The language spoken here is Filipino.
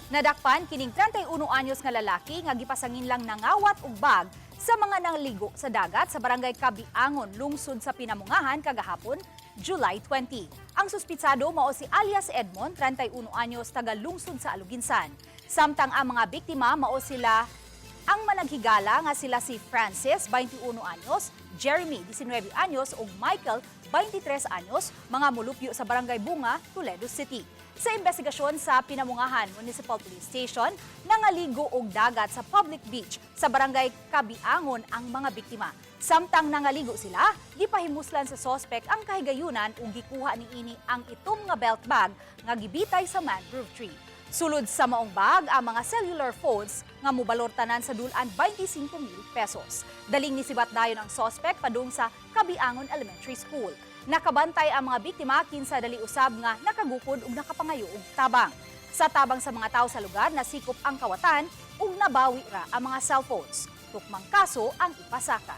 Nadakpan kining 31 anyos nga lalaki nga gipasangin lang nangawat og bag sa mga nangligo sa dagat sa barangay Kabiangon, lungsod sa Pinamungajan kagahapon, July 20. Ang suspitsado mao si alias Edmond, 31 anyos, taga lungsod sa Aluginsan. Samtang ang mga biktima mao sila ang managhigala nga sila si Francis, 21 anyos, Jeremy, 19 anyos ug Michael, 23 anyos, mga mulupyo sa barangay Bunga, Toledo City. Sa investigasyon sa Pinamungajan Municipal Police Station, nangaligo og dagat sa public beach sa barangay Kabiangon ang mga biktima. Samtang nangaligo sila, gipahimuslan sa sospek ang kahigayunan ug gikuha niini ang itom nga belt bag nga gibitay sa mangrove tree. Sulod sa maong bag ang mga cellular phones nga mobalor tanan sa dulan 25,000 pesos. Daling nisibat dayon ang sospek padung sa Kabiangon Elementary School. Nakabantay ang mga biktima kinsa dali usab nga nakagukod ug nakapangayo og tabang. Sa tabang sa mga tawo sa lugar nasikop ang kawatan ug nabawi ra ang mga cellphones. Tukmang kaso ang ipasaka.